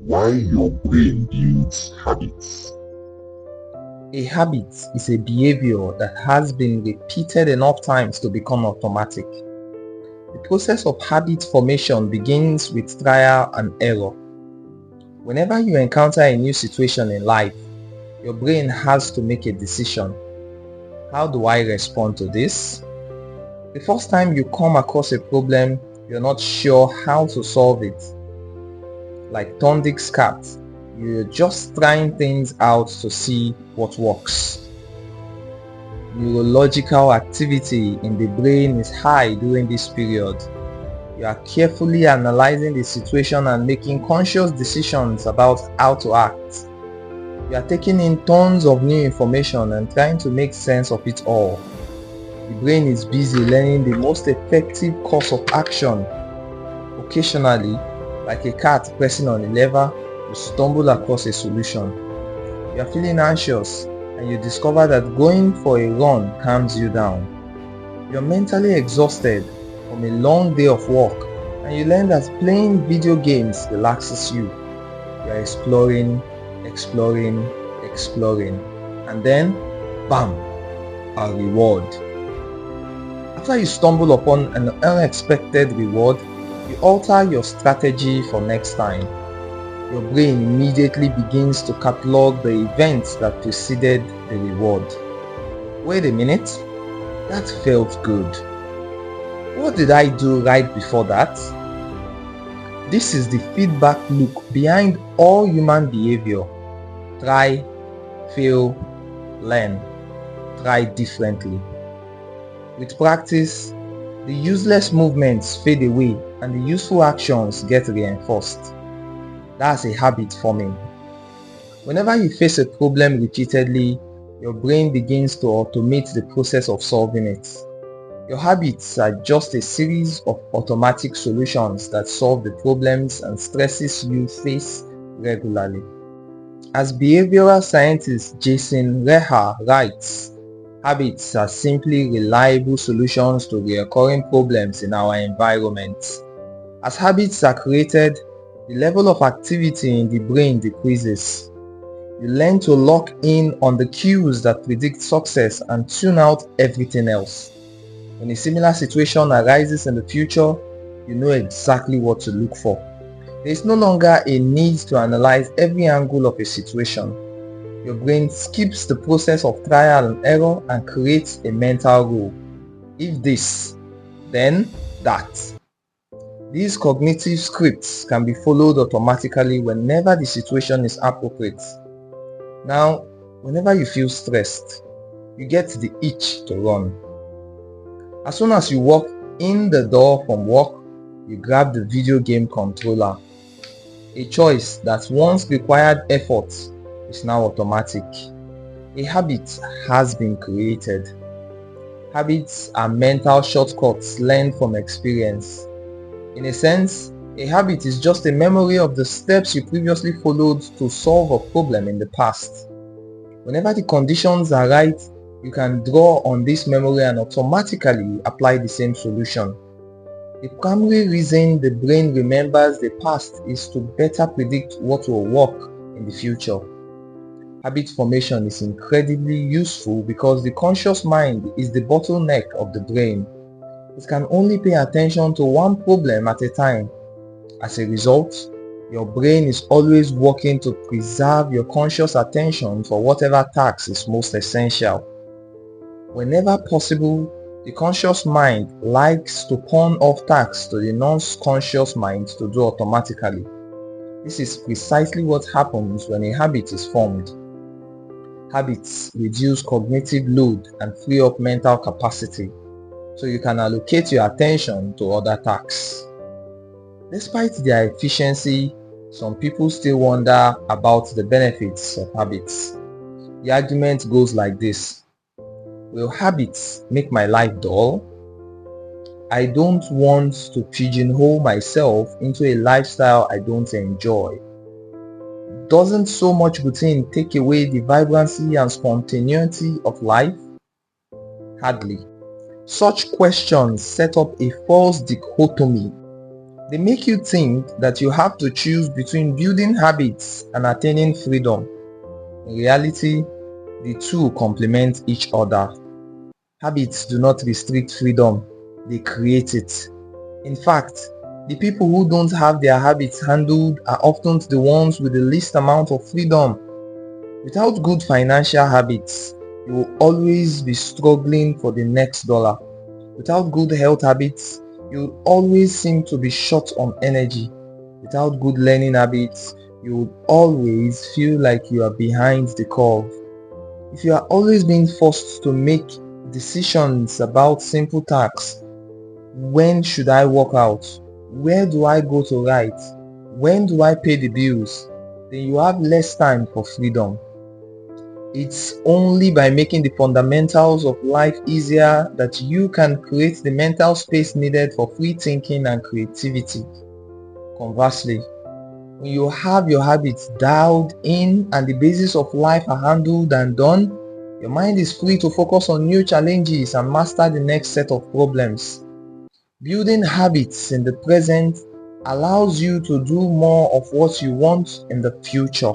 Why your brain builds habits. A habit is a behavior that has been repeated enough times to become automatic. The process of habit formation begins with trial and error. Whenever you encounter a new situation in life, your brain has to make a decision. How do I respond to this? The first time you come across a problem, you're not sure how to solve it. Like Thorndike's cat, you're just trying things out to see what works. Neurological activity in the brain is high during this period. You are carefully analyzing the situation and making conscious decisions about how to act. You are taking in tons of new information and trying to make sense of it all. The brain is busy learning the most effective course of action. Occasionally, like a cat pressing on a lever, you stumble across a solution. You are feeling anxious and you discover that going for a run calms you down. You are mentally exhausted from a long day of work and you learn that playing video games relaxes you. You are exploring, and then, bam, a reward. After you stumble upon an unexpected reward, you alter your strategy for next time. Your brain immediately begins to catalog the events that preceded the reward. Wait a minute, that felt good. What did I do right before that? This is the feedback loop behind all human behavior. Try, fail, learn. Try differently. With practice, the useless movements fade away and the useful actions get reinforced. That's a habit forming. Whenever you face a problem repeatedly, your brain begins to automate the process of solving it. Your habits are just a series of automatic solutions that solve the problems and stresses you face regularly. As behavioral scientist Jason Reha writes, habits are simply reliable solutions to recurring problems in our environment. As habits are created, the level of activity in the brain decreases. You learn to lock in on the cues that predict success and tune out everything else. When a similar situation arises in the future, you know exactly what to look for. There is no longer a need to analyze every angle of a situation. Your brain skips the process of trial and error and creates a mental rule. If this, then that. These cognitive scripts can be followed automatically whenever the situation is appropriate. Now, whenever you feel stressed, you get the itch to run. As soon as you walk in the door from work, you grab the video game controller. A choice that once required effort is now automatic. A habit has been created. Habits are mental shortcuts learned from experience. In a sense, a habit is just a memory of the steps you previously followed to solve a problem in the past. Whenever the conditions are right, you can draw on this memory and automatically apply the same solution. The primary reason the brain remembers the past is to better predict what will work in the future. Habit formation is incredibly useful because the conscious mind is the bottleneck of the brain. It can only pay attention to one problem at a time. As a result, your brain is always working to preserve your conscious attention for whatever task is most essential. Whenever possible, the conscious mind likes to pawn off tasks to the non-conscious mind to do automatically. This is precisely what happens when a habit is formed. Habits reduce cognitive load and free up mental capacity, so you can allocate your attention to other tasks. Despite their efficiency, some people still wonder about the benefits of habits. The argument goes like this: will habits make my life dull? I don't want to pigeonhole myself into a lifestyle I don't enjoy. Doesn't so much routine take away the vibrancy and spontaneity of life? Hardly. Such questions set up a false dichotomy. They make you think that you have to choose between building habits and attaining freedom. In reality, the two complement each other. Habits do not restrict freedom, they create it. In fact, the people who don't have their habits handled are often the ones with the least amount of freedom. Without good financial habits, you will always be struggling for the next dollar. Without good health habits, you will always seem to be short on energy. Without good learning habits, you will always feel like you are behind the curve. If you are always being forced to make decisions about simple tasks, when should I work out? Where do I go to write? When do I pay the bills? Then you have less time for freedom. It's only by making the fundamentals of life easier that you can create the mental space needed for free thinking and creativity. Conversely, when you have your habits dialed in and the basis of life are handled and done, your mind is free to focus on new challenges and master the next set of problems. Building habits in the present allows you to do more of what you want in the future.